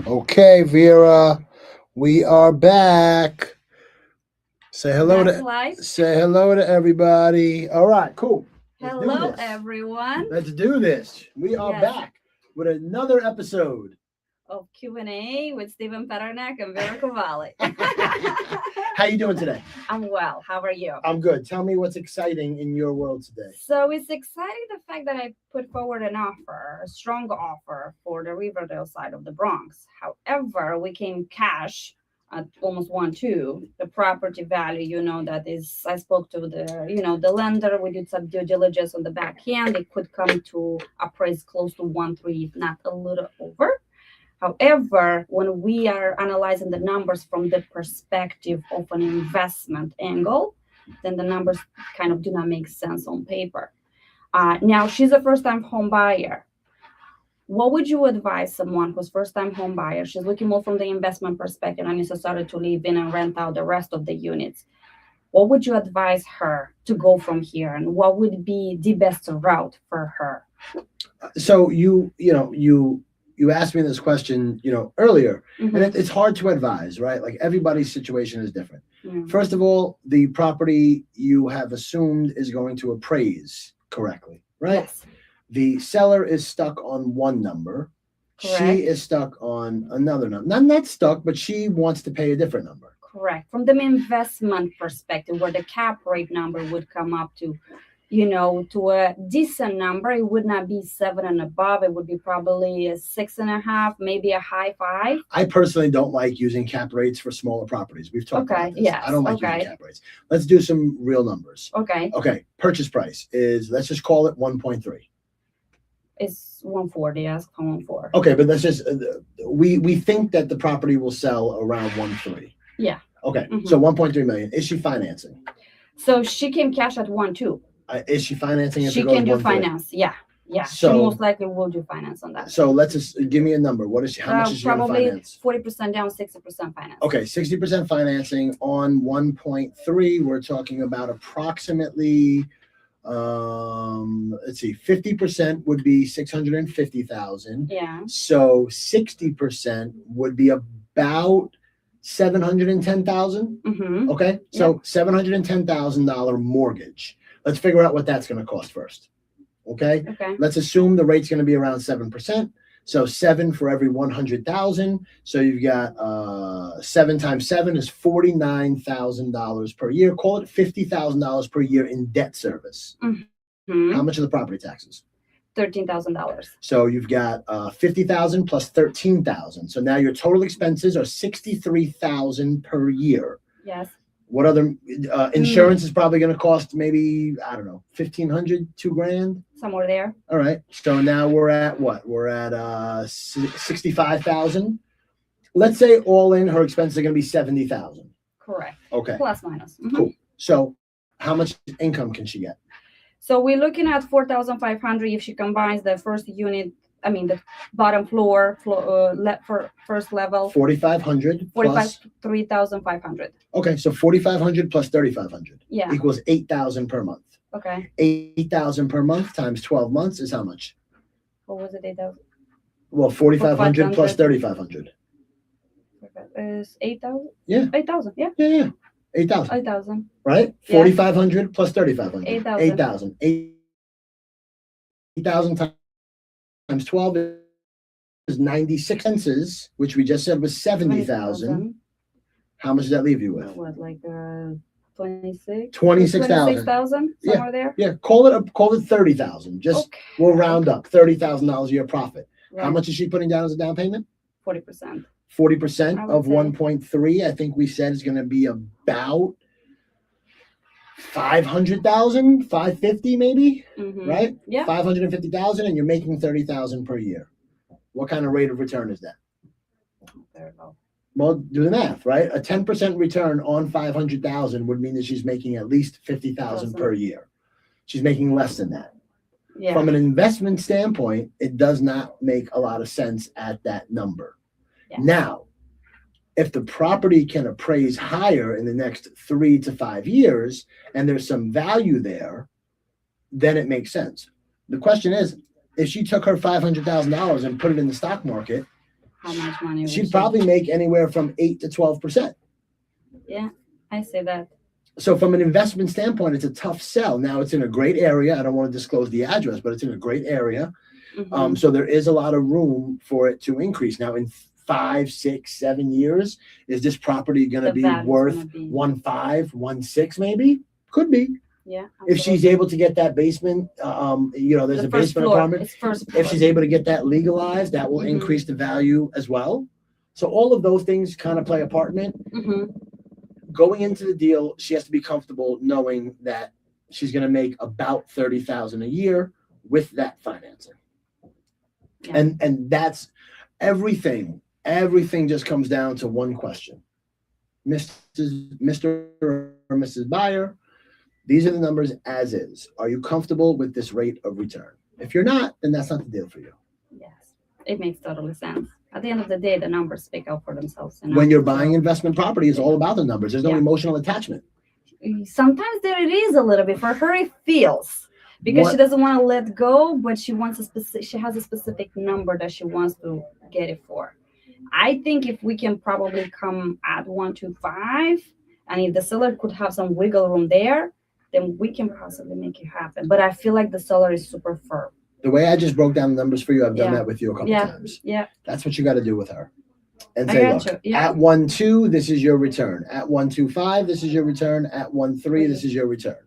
Okay, Vera, we are back. Say hello Back to to life. say hello to everybody. All right, cool. Let's do Hello, this. everyone. Let's do this. We are Yes, back with another episode. of Q&A with Stephen Peternak and Vera Cavalli. How you doing today? I'm well. How are you? I'm good. Tell me what's exciting in your world today. So it's exciting the fact that I put forward an offer, a strong offer for the Riverdale side of the Bronx. However, we came cash at almost 1.2. The property value, that is, I spoke to the lender. We did some due diligence on the back end. It could come to appraise close to 1.3, if not a little over. However, when we are analyzing the numbers from the perspective of an investment angle, then the numbers kind of do not make sense on paper. Now, she's a first-time home buyer. What would you advise someone who's first-time home buyer? She's looking more from the investment perspective and is started to live in and rent out the rest of the units. What would you advise her to go from here, and what would be the best route for her? So you asked me this question earlier, and Mhm. it's hard to advise, right? Like everybody's situation is different. Mm. First of all, the property you have assumed is going to appraise correctly, right? Yes, The seller is stuck on one number. She correct. is stuck on another number. Not stuck, but she wants to pay a different number. Correct. From the investment perspective, where the cap rate number would come up to a decent number, it would not be 7 and above. It would be probably a 6.5, maybe a high 5. I personally don't like using cap rates for smaller properties. We've talked Okay. about this. Yes. I don't like Okay. using cap rates. Let's do some real numbers. Okay. Okay, purchase price is, let's just call it 1.3. It's 140. Ask for 1.4. Okay, but let's just we think that the property will sell around 1.3. Yeah. Okay, Mhm. so 1.3 million. Is she financing? So she came cash at 1.2. Is she financing if She it goes can do 1.3? finance. Yeah. Yeah. She So most likely will do finance on that. so let's just give me a number. What is she? How much is she going to Probably finance? 40% down, 60% finance. Okay, 60% financing on 1.3. We're talking about approximately let's see, 50% would be 650,000. Yeah. So 60% would be about 710,000. Mm-hmm. Okay, so $710,000 mortgage. Let's figure out what that's going to cost first. Okay, Okay. let's assume the rate's going to be around 7%. So 7 for every 100,000. So you've got 7 times 7 is $49,000 per year. Call it $50,000 per year in debt service. Mm-hmm. How much are the property taxes? $13,000. So you've got 50,000 plus 13,000. So now your total expenses are 63,000 per year. Yes. What other insurance is probably going to cost? Maybe, I don't know, 1,500, $2,000. Somewhere there. All right. So now we're at what? We're at 65,000. Let's say all in, her expenses are going to be 70,000. Correct. Okay. Plus minus. Mhm. Cool. So how much income can she get? So we're looking at 4,500 if she combines the first unit. I mean the bottom floor for first level. 4,500 plus 3,500. Okay, so 4,500 plus 3,500 Yeah. equals 8,000 per month. Okay. 8,000 per month times 12 months is how much? What was it? 8,000. Well, 4,500 plus 3,500. Is 8,000? Yeah. 8,000. Yeah. Yeah. 8,000. 8,000. Right? Yeah. 4,500 plus 3,500. 8,000. 8,000 times 12 is 96 cents, which we just said was 70,000. How much does that leave you with? What, like 26? 26,000. 26,000 somewhere there. Yeah, call it 30,000. Just Okay. we'll round up $30,000 a year profit. Right. How much is she putting down as a down payment? 40%. 40% I would of say. 1.3. I think we said is going to be about 500,000, 550 maybe, Mm-hmm. right? Yeah. 550,000, and you're making 30,000 per year. What kind of rate of return is that? Very low. Well, do the math, right? A 10% return on 500,000 would mean that she's making at least 50,000 per year. She's making less than that. Yeah. From an investment standpoint, it does not make a lot of sense at that number. Yeah. Now, if the property can appraise higher in the next 3 to 5 years and there's some value there, then it makes sense. The question is, if she took her $500,000 and put it in the stock market, how much money we She'd should- probably make anywhere from 8 to 12%. Yeah, I see that. So from an investment standpoint, it's a tough sell. Now it's in a great area. I don't want to disclose the address, but it's in a great area. Mhm. So there is a lot of room for it to increase. Now in 5, 6, 7 years, is this property going to The be value's worth gonna be- 1.5, 1.6 maybe? Could be. Yeah. If she's absolutely. able to get that basement, there's The a first basement floor. apartment. It's first If floor. she's able to get that legalized, that will Mhm. increase the value as well. So all of those things kind of play a part in it. Mhm. Going into the deal, she has to be comfortable knowing that she's going to make about $30,000 a year with that financing. Yeah. And that's everything. Everything just comes down to one question. Mr. or Mrs. Buyer, these are the numbers as is. Are you comfortable with this rate of return? If you're not, then that's not the deal for you. Yes, it makes totally sense. At the end of the day, the numbers speak out for themselves. When you're buying investment property, it's all about the numbers. There's no Yeah. emotional attachment. Sometimes there it is a little bit. For her, it feels because she What- doesn't want to let go, but she wants a specific. She has a specific number that she wants to get it for. I think if we can probably come at 125, and if the seller could have some wiggle room there, then we can possibly make it happen. But I feel like the seller is super firm. The way I just broke down the numbers for you, I've done Yeah. that with you a couple Yeah. times. Yeah, That's what you got to do with her. And I say, got look, you. Yeah. at 1.2, this is your return. At 1.25, this is your return. At 1.3, this is your return.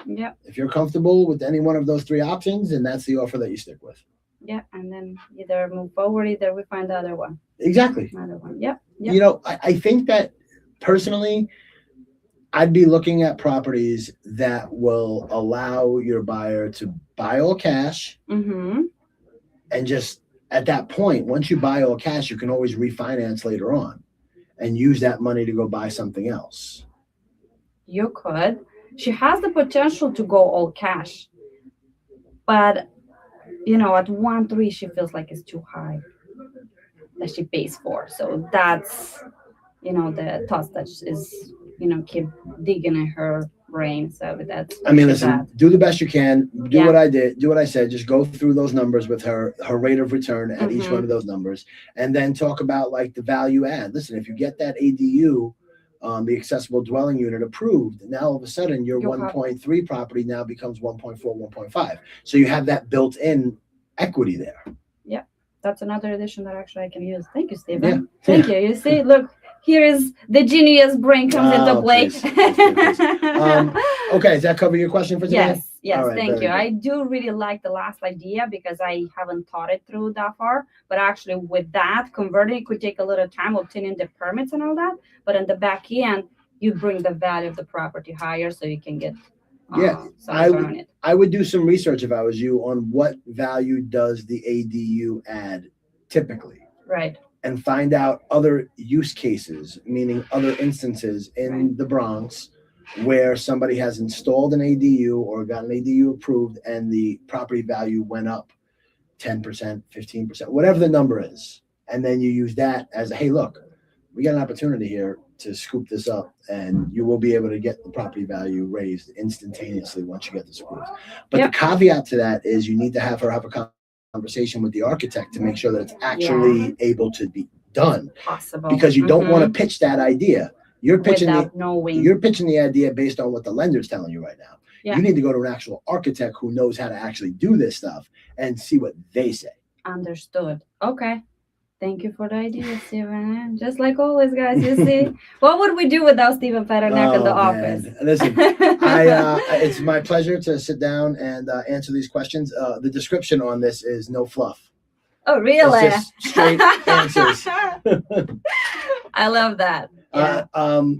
Yeah, If you're comfortable with any one of those three options, then that's the offer that you stick with. yeah, and then either move forward, either we find the other one. Exactly. Another one. Yep. Yep. You know, I think that personally, I'd be looking at properties that will allow your buyer to buy all cash Mm-hmm. and just at that point, once you buy all cash, you can always refinance later on and use that money to go buy something else. You could. She has the potential to go all cash, but at 1.3, she feels like it's too high that she pays for. So that's the thoughts that is keep digging in her brain. So that's I mean, she's listen, at. do the best you can. Do Yeah. what I did. Do what I said. Just go through those numbers with her rate of return at each Mhm. one of those numbers, and then talk about like the value add. Listen, if you get that ADU, the accessible dwelling unit approved, now all of a sudden your You'll have- 1.3 property now becomes 1.4, 1.5. So you have that built-in equity there. That's another addition that actually I can use. Thank you, Stephen. Yeah. Thank you. You see, look, here is the genius brain comes into Oh, play. please, please. Okay, does that cover your question for today? Yes, All right, thank very you. good. I do really like the last idea because I haven't thought it through that far. But actually, with that, converting it could take a little time, obtaining the permits and all that. But on the back end, you bring the value of the property higher so you can get Yeah, some I return on it. I would do some research if I was you on what value does the ADU add typically, Right. and find out other use cases, meaning other instances in Right. the Bronx where somebody has installed an ADU or got an ADU approved and the property value went up 10%, 15%, whatever the number is. And then you use that as a, hey, look, we got an opportunity here to scoop this up and you will be able to get the property value raised instantaneously once you get this approved. But Yep. the caveat to that is you need to have her have a conversation with the architect to make sure that it's actually able to be done, Possible. because you don't want Mhm. to pitch that idea. You're pitching without knowing. you're pitching the idea based on what the lender's telling you right now. Yeah. You need to go to an actual architect who knows how to actually do this stuff and see what they say. Understood. Okay. Thank you for the idea, Stephen. Just like always, guys, you see. What would we do without Stephen Paternak in the office? Man. Listen, it's my pleasure to sit down and answer these questions. The description on this is no fluff. Oh, really? It's just straight answers. I love that. Yeah.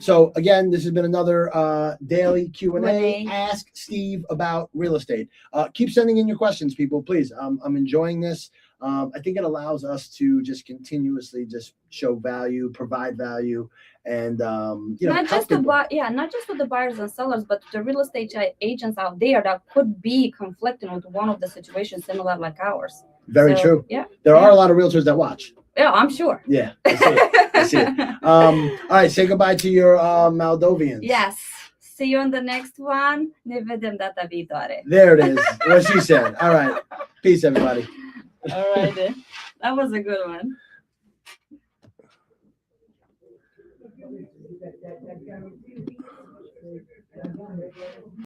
So again, this has been another daily Q&A. Q&A. Ask Steve about real estate. Keep sending in your questions, people, please. I'm enjoying this. I think it allows us to just continuously just show value, provide value, and not just help to people. not just to the buyers and sellers, but to the real estate agents out there that could be conflicting with one of the situations similar like ours. Very So, true. Yeah. There yeah. are a lot of realtors that watch. Yeah, I'm sure. Yeah, I see it. I see it. All right, say goodbye to your Moldovians. Yes. See you on the next one. Ne vedem data viitoare. There it is. What she said. All right. Peace, everybody. All right. That was a good one.